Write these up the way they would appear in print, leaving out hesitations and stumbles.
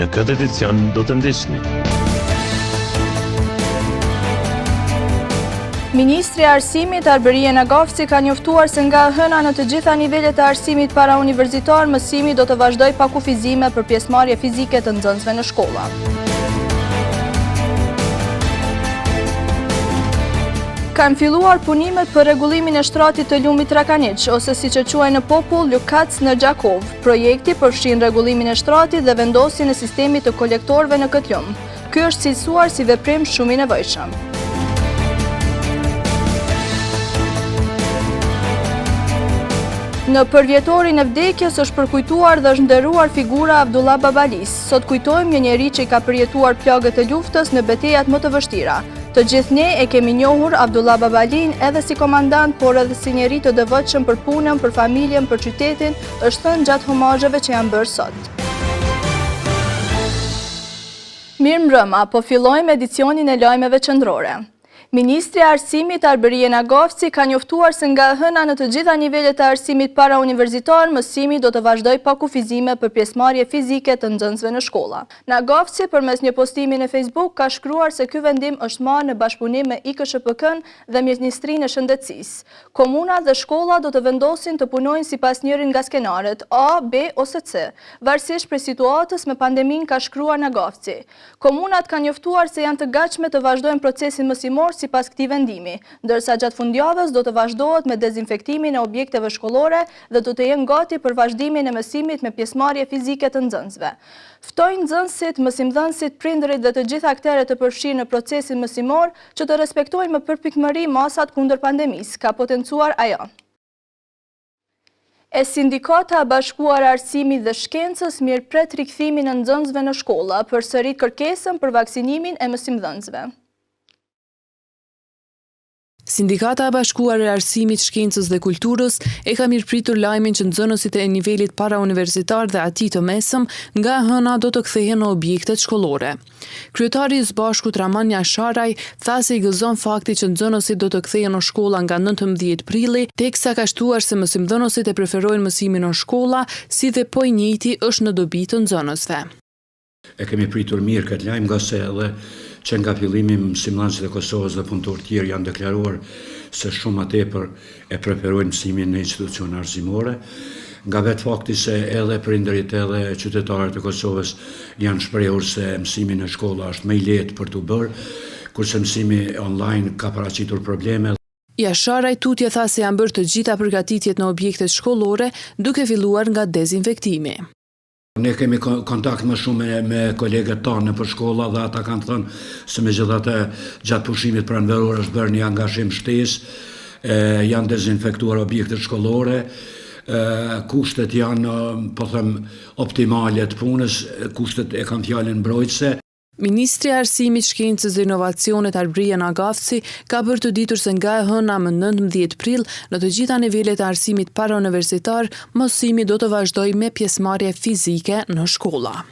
Në këtë edicion do të ndihni. Ministri i Arsimit Arberie Nagafci ka njoftuar se nga hëna në të gjitha nivelet e arsimit parauniversitar, mësimi do të vazhdojë pa kufizime për pjesëmarrje fizike të nxënësve në shkolla. Kanë filluar punimet për rregullimin e shtratit të lumit Trakaniç, ose siç e quajnë në popull Lukac në Gjakov. Projekti përfshin rregullimin e shtratit dhe vendosjen e sistemit të kolektorëve në këtë lum. Ky është cilësuar si veprim shumë i nevojshëm. Në përvjetorin e vdekjes është përkujtuar dhe është nderuar figura Abdullah Babalis. Sot kujtojmë një njeri që i ka përjetuar plagët e luftës në betejat më të vështira. Të gjithë ne e kemi njohur Abdullah Babalin edhe si komandant, por edhe si njeri të devotshëm për punën, për familjen, për qytetin, është thënë gjatë homazheve që janë bërë sot. Mirëmbrëma, po fillojmë edicionin e lajmeve qendrore. Ministri i Arsimit Arberie Nagafci ka njoftuar se nga hëna në të gjitha nivelet e arsimit parauniversitar, mësimi do të vazhdojë pa kufizime për pjesëmarrje fizike të nxënësve në shkolla. Nagafci përmes një postimi në Facebook ka shkruar se ky vendim është marrë në bashkëpunim me IKSHPK-n dhe Ministrinë e Shëndetësisë. Komunat dhe shkollat do të vendosin të punojnë sipas njërin nga skenaret A, B ose C, varësisht prej situatës me pandemin, ka shkruar Nagafci. Komunat kanë njoftuar se janë të gatshme të vazhdojnë procesin mësimor sipas këtij vendimi, ndërsa gjatë fundjavës do të vazhdohet me dezinfektimin e objekteve shkollore dhe do të jenë gati për vazhdimin e mësimit me pjesëmarrje fizike të nxënësve. Ftojnë nxënësit, mësimdhënësit, prindërit dhe të gjithë aktorët të përfshirë në procesin mësimor që të respektojnë me përpikmëri masat kundër pandemisë, ka potencuar ajo. Sindikata e Bashkuar e Arsimit dhe Shkencës mirëpret rikthimin e nxënësve në shkolla, përsërit kërkesën për vaksinimin e mësimdhënësve. Sindikata e Bashkuar e Arsimit, Shkencës dhe Kulturës e ka mirëpritur lajmin që nxënësit e nivelit parauniversitar dhe atij të mesëm nga hëna do të kthehen në objektet shkollore. Kryetari i Sbashkut Raman Jasharaj tha se i gëzon fakti që nxënësit do të kthehen në shkolla nga 19 prilli, teksa ka shtuar se mësimdhënësit e preferojnë mësimin në shkolla, si dhe po i njëjti është në dobi të nxënësve. E kemi pritur mirë këtë lajm, nga se edhe që nga fillimi mësimdhënësit e Kosovës dhe punëtorë tjerë janë deklaruar se shumë më tepër e preferojnë mësimin në institucione arsimore, nga vetë fakti se edhe prindërit edhe qytetarët e Kosovës janë shprehur se mësimi në shkolla është më i lehtë për t'u bërë, kurse mësimi online ka paraqitur probleme. Jasharaj tutje tha se janë bërë të gjitha përgatitjet në objektet shkollore, duke filluar nga dezinfektimi. Ne kemi kontakt më shumë me kolegët tanë për shkolla dhe ata kanë thënë se megjithatë gjatë pushimit pranveror është bërë një angazhim shtesë, janë dezinfektuar objektet shkollore, kushtet janë, po them, optimale të punës, kushtet e kanë fjalën mbrojtëse. Ministri i Arsimit, Shkencës dhe Inovacionit Arberie Nagafci ka bërë të ditur se nga e hëna më 19 prill në të gjitha nivelet e arsimit parauniversitar, mësimi do të vazhdojë me pjesëmarrje fizike në shkolla.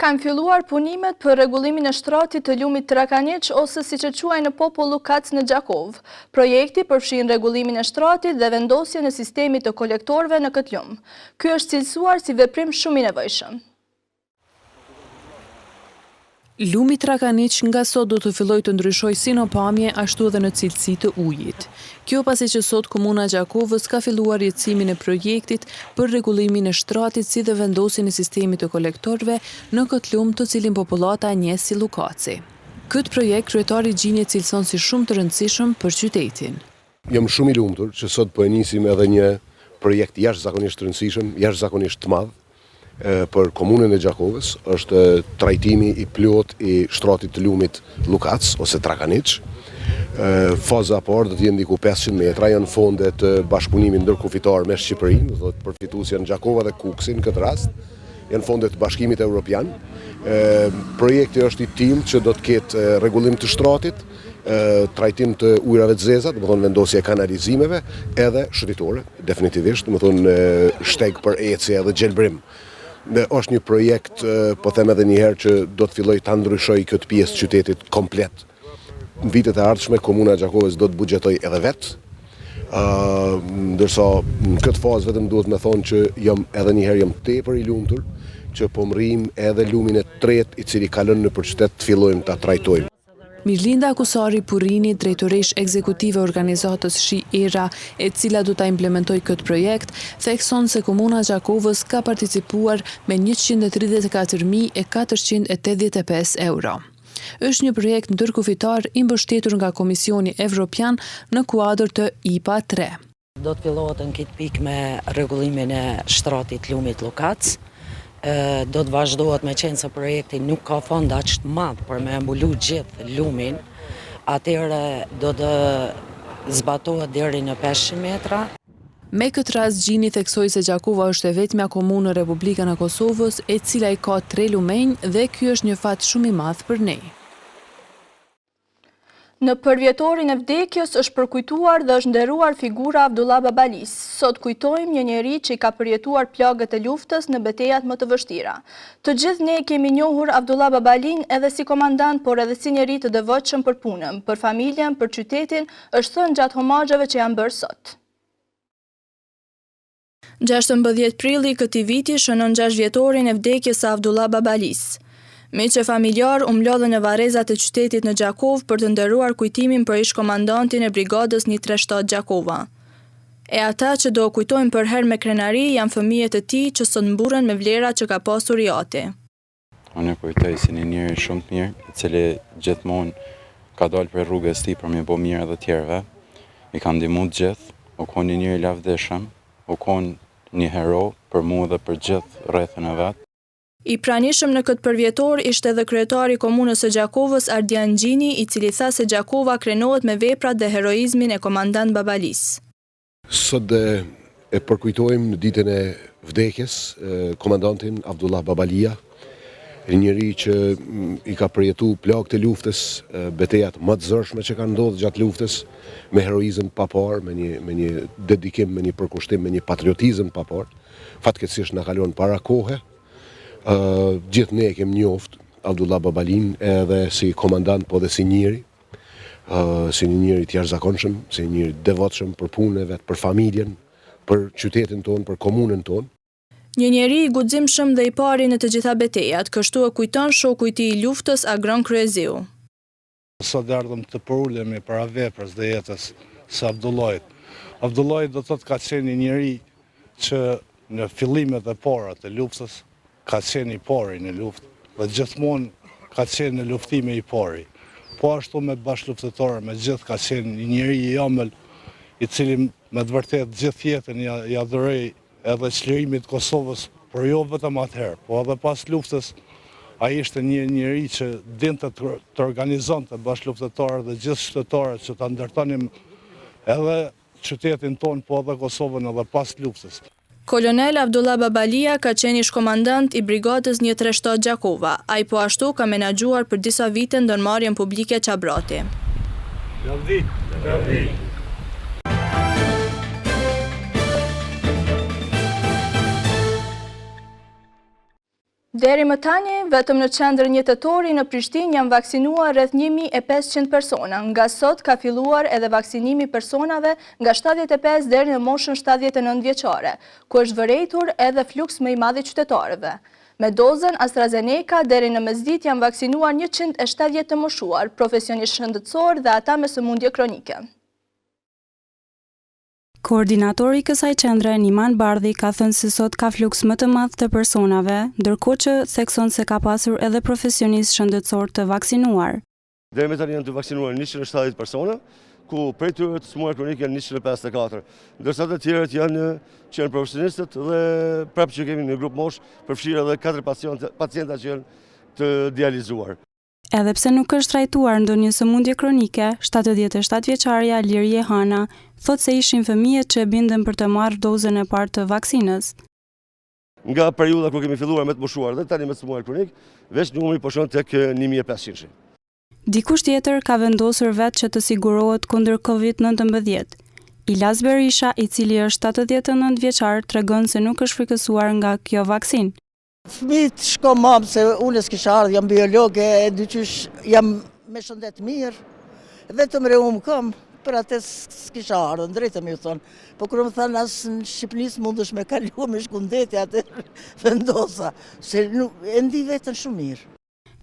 Kanë filluar punimet për rregullimin e shtratit të lumit Trakaniç, ose siç e quajnë në popull Lukac në Gjakov. Projekti përfshin rregullimin e shtratit dhe vendosjen e sistemit të kolektorëve në këtë lum. Ky është cilësuar si veprim shumë i nevojshëm. Lumi Trakaniç nga sot do të fillojë të ndryshojë si në pamje ashtu edhe në cilësi të ujit. Kjo pasi që sot Komuna e Gjakovës ka filluar jetësimin e projektit për rregullimin e shtratit si dhe vendosjen e sistemit të kolektorëve në këtë lum, të cilin popullata e njeh si Lukaci. Këtë projekt kryetari Gjinje cilëson si shumë të rëndësishëm për qytetin. Jam shumë i lumtur që sot po e nisim edhe një projekt jashtëzakonisht të rëndësishëm, jashtëzakonisht të madh për komunën e Gjakovës, është trajtimi i plot i shtratit të lumit Lukac ose Trakaniç. Faza e parë do të jenë diku 500 metra, janë fondet bashkëpunimit ndërkufitar me Shqipërinë, do të përfitues janë Gjakova dhe Kuksi në këtë rast. Janë fondet të Bashkimit Evropian. Projekti është i tillë që do të ketë rregullim të shtratit, trajtim të ujrave të zeza, domethënë vendosje e kanalizimeve, edhe shëritore, definitivisht, domethënë shteg për ecje edhe gjelbrim. Dhe është një projekt, po them edhe një herë, që do të filloj ta ndryshoj këtë pjesë të qytetit komplet. Në vitet e ardhshme Komuna e Gjakovës do të buxhetoj edhe vetë. Ndërsa në këtë fazë vetëm duhet me thonë që edhe njëherë jam tepër i lumtur që po mrrim edhe lumin e tretë i cili kalon në për qytet të fillojmë ta trajtojmë. Mirlinda Kusari Purini, drejtoresh ekzekutive organizatës Shi Era, e cila do ta implementojë këtë projekt, thekson se Komuna Gjakovës ka participuar me 134.485 euro. Është një projekt ndërkufitar i mbështetur nga Komisioni Evropian në kuadër të IPA 3. Do të fillohet në këtë pikë me rregullimin e shtratit lumit Lukac. Do të vazhdohet me qenë se projekti nuk ka fond aq të madh për me mbulu gjithë lumin, atëherë do të zbatohet deri në 500 metra. Me këtë rast Gjini theksoi se Gjakova është e vetmja komunë në Republikën e Kosovës e cila i ka 3 lumenj dhe ky është një fat shumë i madh për ne. Në përvjetorin e vdekjes është përkujtuar dhe është nderuar figura Abdullah Babalis. Sot kujtojmë një njeri që i ka përjetuar plagët e luftës në betejat më të vështira. Të gjithë ne kemi njohur Abdullah Babalin edhe si komandant, por edhe si njeri të devotshëm për punën, për familjen, për qytetin, është thënë gjatë homazheve që janë bërë sot. 16 prilli këtij viti shënon 6 vjetorin e vdekjes së Abdullah Babalis. Miqë familjar u mlodhen në varrezat e qytetit në Gjakovë për të nderuar kujtimin për ish-komandantin e brigadës 137 Gjakova. E ata që do kujtojnë për herë me krenari janë fëmijët e tij që sot mburren me vlerat që ka pasur Jati. Unë e kujtoj si një njeri shumë të mirë, i cili gjithmonë ka dalë për rrugës tij për me bëu mirë edhe të tjerëve. I ka ndihmuar të gjithë, u kon një njeri lavdëshëm, u kon një hero për mua dhe për gjithë rrethën e vet. I pranishëm në këtë përvjetor ishte edhe kryetari i komunës së Gjakovës Ardian Gjini, i cili tha se Gjakova krenohet me veprat dhe heroizmin e komandant Babalis. Sot e përkujtojmë në ditën e vdekjes komandantin Abdullah Babalia, njëri që i ka përjetuar plagët e luftës, betejat më të zërshme që kanë ndodhur gjatë luftës, me heroizëm pa parë, me një dedikim, me një përkushtim, me një patriotizëm pa parë. Fatkeqësisht na kalon para kohe. Gjithë ne e kemi njoft Abdullah Babalin edhe si komandant, po dhe si njëri, si një njëri të jashtëzakonshëm, si një njëri devotshëm për punën e vet, për familjen, për qytetin tonë, për komunën tonë. Një njeri i guximshëm dhe i pari në të gjitha betejat, kështu e kujton shoku i tij i luftës Agron Kryeziu. Sot ardhëm të përulemi para veprës dhe jetës së Abdullahit. Abdullahi do thotë ka qenë një njeri që në fillimet e para të luftës ka qenë i pari në luftë dhe gjithmonë ka qenë në luftime i pari. Po ashtu me bashkëluftëtorë, me gjithë ka qenë një njeri i jamël, i cili me të vërtetë gjithë jetën ja dhuroi edhe çlirimit të Kosovës, por jo vetëm atëherë, po edhe pas luftës ai ishte një njeri që dinte të organizonte bashkëluftëtorët dhe gjithë shtetarët që ta ndërtonin edhe qytetin tonë, po edhe Kosovën edhe pas luftës. Kolonel Abdullah Babalia ka qenë ish-komandant i brigadës 137 Gjakova. Ai po ashtu ka menaxhuar për disa vite ndërmarrjen publike Qabrati. Deri më tani, vetëm në qendrën jetotori në Prishtinë janë vaksinuar rreth 1500 persona. Nga sot ka filluar edhe vaksinimi personave nga 75 deri në moshën 79 vjeçare, ku është vërejtur edhe fluks më i madh i qytetarëve. Me dozën AstraZeneca deri në mesditë janë vaksinuar 170 të moshuar, profesionistë shëndetësor dhe ata me sëmundje kronike. Koordinatori i kësaj qendre, Niman Bardhi, ka thënë se sot ka fluks më të madh të personave, ndërkohë që thekson se ka pasur edhe profesionistë shëndetësor të vaksinuar. Deri më tani janë të vaksinuar 170 persona, ku prej tyre të sëmundje kronike janë 154, ndërsa të tjerët janë profesionistët dhe prapë që kemi në grup mosh, përfshirë edhe 4 pacienta që janë të dializuar. Edhe pse nuk është trajtuar ndonjë sëmundje kronike, 77 vjeçaria Lirje Hana thotë se ishin fëmijët që bindën për të marrë dozën e parë të vaksinës. Nga periudha kur kemi filluar me të moshuar dhe tani me sëmundje kronik, veç numri po shkon tek 1500. Dikush tjetër ka vendosur vetë që të sigurohet kundër COVID-19. Ilas Berisha, i cili është 89 vjeçar, tregon se nuk është frikësuar nga kjo vaksinë. Fëmijët shko mamë se unë s'kisha ardhë, jam biologe, e dyqysh jam me shëndet mirë, vetëm reum kam, për atë s'kisha ardhur, drejtë më thonë. Po kur më thanë as në Shqipëri s'mundesh me kalu me shkundeti atë vendosa, se e ndi veten shumë mirë.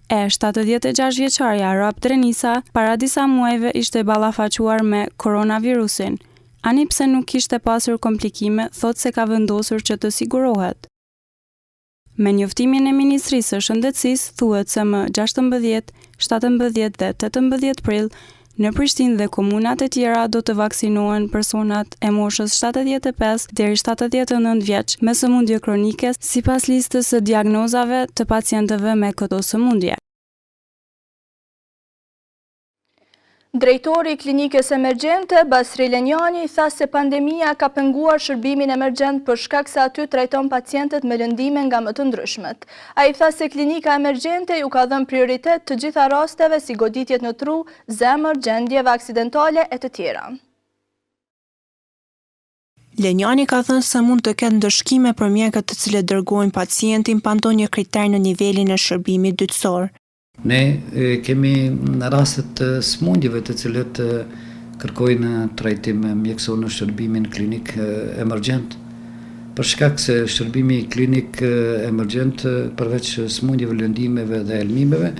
E 76 vjeçarja Rap Drenisa para disa muajve ishte ballafaquar me koronavirusin. Ani pse nuk kishte pasur komplikime, thot se ka vendosur që të sigurohet. Me njoftimin e Ministrisë së Shëndetësisë thuhet se më 16, 17 dhe 18 prill në Prishtinë dhe komunat e tjera do të vaksinohen personat e moshës 75 deri 79 vjeç me sëmundje kronike sipas listës së diagnozave të pacientëve me këto sëmundje. Drejtori i klinikës emergjente, Basri Lenjani, tha se pandemia ka penguar shërbimin emergjent për shkak se aty trajton pacientët me lëndime nga më të ndryshmet. Ai tha se klinika emergjente ju ka dhënë prioritet të gjitha rasteve si goditjet në tru, zemër, gjendjeve aksidentale e të tjera. Lenjani ka thënë se mund të ketë ndëshkime për mjekët të cilët dërgojnë pacientin pa ndonjë kriter në nivelin e shërbimit dytësor. Ne kemi në rastet të smundjeve të cilët kërkojnë trajtim mjekësor në shërbimin klinik emergjent. Për shkak se shërbimi klinik emergjent përveç smundjeve, lëndimeve dhe elmimeve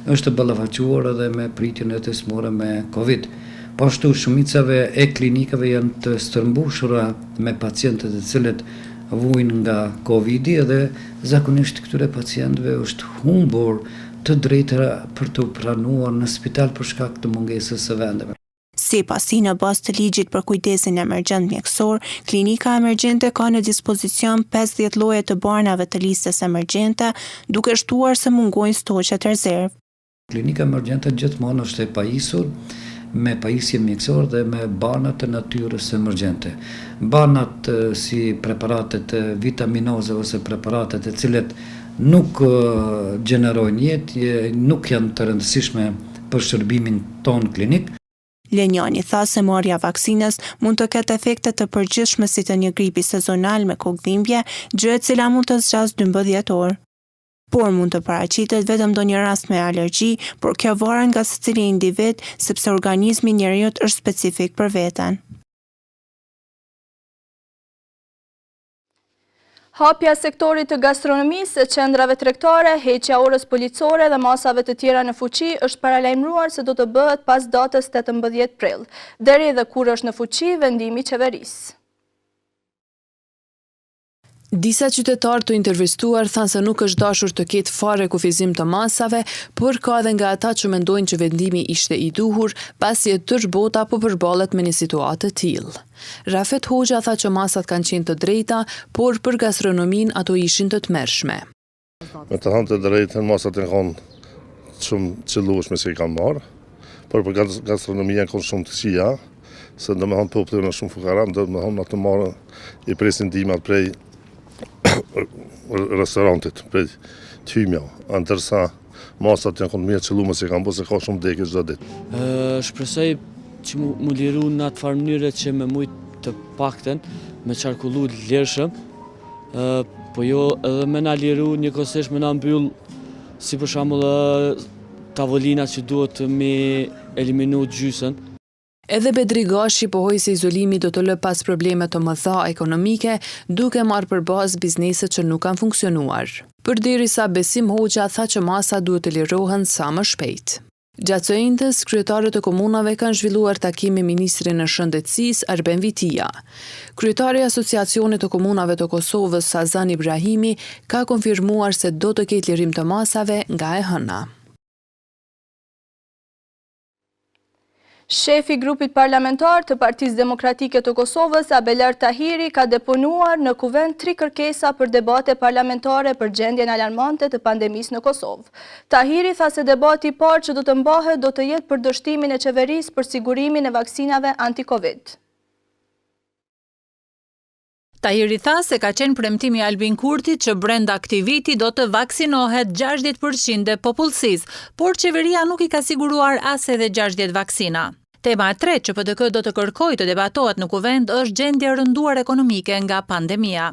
është ballafaquar edhe me pritjen e tesmore me Covid. Po ashtu shumicave e klinikave janë të stërmbushura me pacientët e cilët vujnë nga Covidi dhe zakonisht këtyre pacientëve është humbur të drejta për të pranuar në spital për shkak të mungesës së vendeve. Sipasi në bazë të ligjit për kujdesin emergjent mjekësor, klinika emergjente ka në dispozicion 50 lloje të barnave të listës emergjente, duke shtuar se mungojnë stoqet rezervë. Klinika emergjente gjithmonë është e pajisur me pajisje mjekësor dhe me barnat të natyrës emergjente. Barnat si preparatet vitaminoze ose preparatet e cilet nuk gjenerojnë jetë, nuk janë të rëndësishme për shërbimin ton klinik. Lenjani tha se marrja vaksinës mund të ketë efekte të përgjithshme si të një gripi sezonal me kokëdhimbje, gjë e cila mund të zgjasë 12 orë. Por mund të paraqitet vetëm ndonjë rast me alergji, por kjo varet nga secili individ sepse organizmi i njeriut është specifik për veten. Hapja sektorit të gastronomisë, qendrave tregtare, heqja orës policore dhe masave të tjera në fuqi është paralajmëruar se do të bëhet pas datës 18 prill, deri dhe kur është në fuqi vendimi i qeverisë. Disa qytetarë të intervistuar thanë se nuk është dashur të ketë fare kufizim të masave, por ka edhe nga ata që mendojnë që vendimi ishte i duhur, pasi e tërë bota po përballet me një situatë të tillë. Rafet Hoxha tha që masat kanë qenë të drejta, por për gastronomin ato ishin të tmerrshme. Me të thënë të drejtën, masat e kanë shumë qëllueshme se i kanë marrë, por për gastronomia kanë shumë të këqija, se do me thënë populli në shumë fukara, do me thënë të marrë i presin ndihmat prej restorantit, prej t'hymja, ndërsa masat janë mirë qëllume se kanë se ka shumë dekë çdo ditë. Shpresoj që mu liru në atë farë mënyre që me mujtë të pakten, me qarkullu lirshëm, po jo edhe me na liru njëkohësisht me na mbyll, si për shembull tavolina që duhet me eliminu gjysën. Edhe Bedri Gashi pohoi se izolimi do të lë pas probleme të mëdha ekonomike, duke marrë për bazë bizneset që nuk kanë funksionuar. Përderisa Besim Hoxha tha që masa duhet të lirohen sa më shpejt. Gjatë së njëjtës, kryetarët e komunave kanë zhvilluar takim me ministrin e Shëndetësisë Arben Vitia. Kryetari i Asociacionit të Komunave të Kosovës Sazan Ibrahimi ka konfirmuar se do të ketë lirim të masave nga e hëna. Shefi i grupit parlamentar të Partisë Demokratike të Kosovës, Abelar Tahiri, ka deponuar në kuvend 3 kërkesa për debate parlamentare për gjendjen alarmante të pandemisë në Kosovë. Tahiri tha se debati i parë që do të mbahet do të jetë për dështimin e qeverisë për sigurimin e vaksinave anti-Covid. Tahiri tha se ka qenë premtimi i Albin Kurtit që brenda aktiviti do të vaksinohet 60% e popullsisë, por qeveria nuk i ka siguruar as edhe 60 vaksina. Tema e tretë që PDK do të kërkojë të debatohet në kuvend është gjendja e rënduar ekonomike nga pandemia.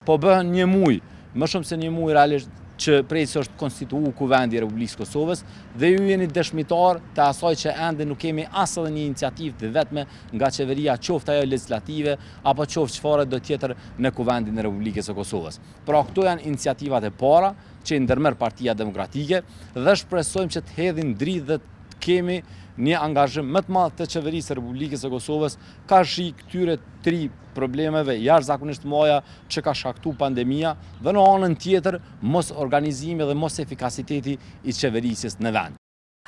Po bëhen një muaj, më shumë se një muaj realisht që prej se është konstituu Kuvendi i Republikës Kosovës dhe ju jeni dëshmitar të asaj që ende nuk kemi as edhe një iniciativë të vetme nga qeveria, qoftë ajo legislative apo qoftë çfarë do tjetër në Kuvendin e Republikës së Kosovës. Pra këto janë iniciativat e para që i ndërmerr Partia Demokratike dhe shpresojmë që të hedhin dritë dhe të kemi një angazhim më të madh të qeverisë së Republikës së Kosovës ka shi këtyre 3 problemeve jashtëzakonisht mëdha që ka shkaktuar pandemia dhe në anën tjetër mos organizimi dhe mos efikasiteti i qeverisjes në vend.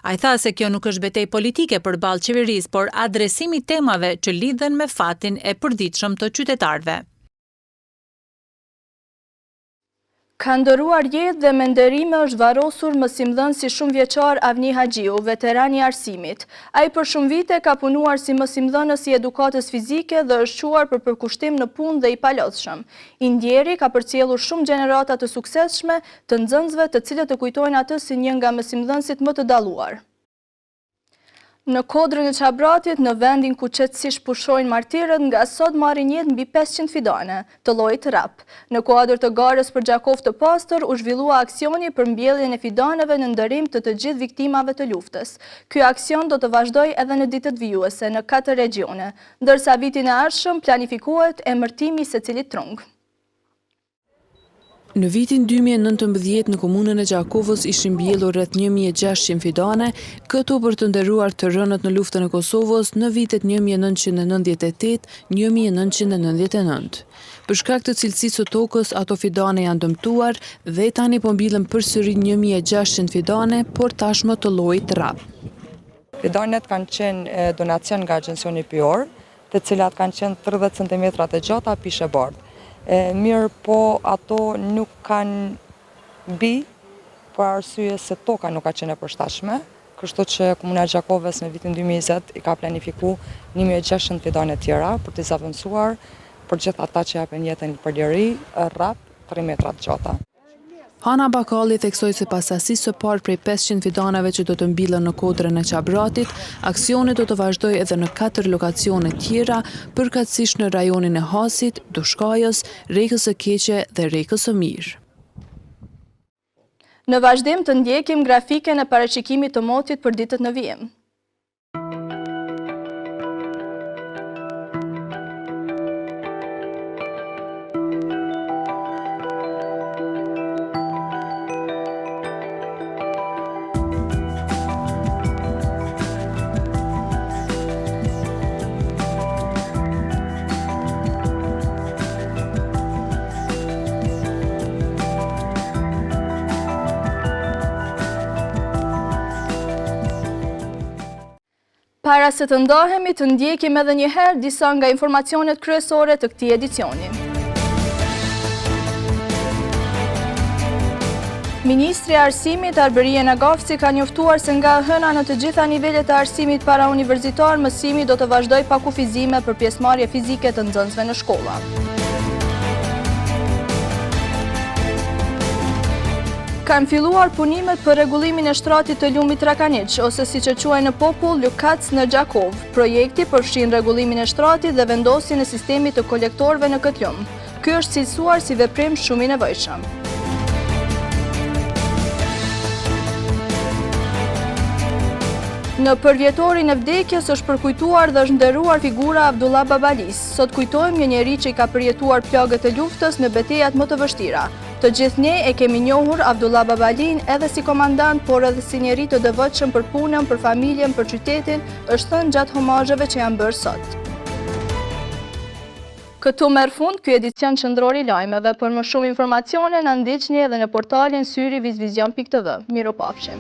Ai tha se kjo nuk është betejë politike përballë qeverisë, por adresimi temave që lidhen me fatin e përditshëm të qytetarëve. Ka ndëruar jetë dhe me nderime është varrosur mësimdhënësi shumë vjeçar Avni Haxhiu, veteran i arsimit. Ai për shumë vite ka punuar si mësimdhënës i edukatës fizike dhe është quar për përkushtim në punë dhe i palodhshëm. I ndjeri ka përcjellur shumë gjenerata të suksesshme të nxënësve, të cilët e kujtojnë atë si një nga mësimdhënësit më të dalluar. Në Kodrën e Qabratit, në vendin ku qetësisht pushojnë martirët, nga sot marrin jetë mbi 500 fidane të llojit rap. Në kuadër të garës për Gjakov të Pastër u zhvillua aksioni për mbjelljen e fidaneve në nderim të gjithë viktimave të luftës. Ky aksion do të vazhdojë edhe në ditët vijuese në 4 regione, ndërsa vitin e ardhshëm planifikohet emërtimi i secilit trung. Në vitin 2019 në komunën e Gjakovës ishin mbjellur rreth 1600 fidane, këto për të nderuar të rënët në luftën e Kosovës në vitet 1998-1999. Për shkak të cilësisë së tokës, ato fidane janë dëmtuar dhe tani po mbillen përsëri 1600 fidane, por tashmë të llojit rap. Fidanet kanë qenë donacion nga agjensioni pyjor, të cilat kanë qenë 30 cm të gjata pishe bardh. Mirë po ato nuk kanë bi, për arsye se toka nuk ka qenë e përshtatshme, kështu që Komuna e Gjakovës në vitin 2020 i ka planifiku 1600 fidane tjera për të zavendësuar për gjithë ata që japen jetën për liri, rrap 3 metra të gjata. Hana Bakalli theksoi se pas sasisë së parë prej 500 fidaneve që do të mbillen në Kodrën e Qabratit, aksioni do të vazhdojë edhe në 4 lokacione tjera, përkatësisht në rajonin e Hasit, Dushkajës, Rekës së Keqe dhe Rekës së Mirë. Në vazhdim të ndjekim grafiken e parashikimit të motit për ditët në vijim. Para se të ndahemi të ndjekim edhe një herë disa nga informacionet kryesore të këtij edicioni. Ministri i Arsimit Arberie Nagafci ka njoftuar se nga hëna në të gjitha nivelet e arsimit parauniversitar, mësimi do të vazhdojë pa kufizime për pjesëmarrje fizike të nxënësve në shkolla. Kanë filluar punimet për rregullimin e shtratit të Lumit Rakaniç, ose siç e quajnë në popull Lukac në Gjakov. Projekti përfshin rregullimin e shtratit dhe vendosjen e sistemit të kolektorëve në këtë lum. Ky është cilësuar si veprim shumë i nevojshëm. Në përvjetorin e vdekjes është përkujtuar dhe është nderuar figura Abdullah Babalis. Sot kujtojmë një njeri që i ka përjetuar plagët e luftës në betejat më të vështira. Të gjithë ne e kemi njohur Abdullah Babalin edhe si komandant, por edhe si njeri të devotshëm për punën, për familjen, për qytetin, është thënë gjatë homazheve që janë bërë sot. Këtu merr fund ky edicion qendror i lajmeve. Për më shumë informacione na ndiqni edhe në portalin syri-vizvizion.tv. Miropafshim.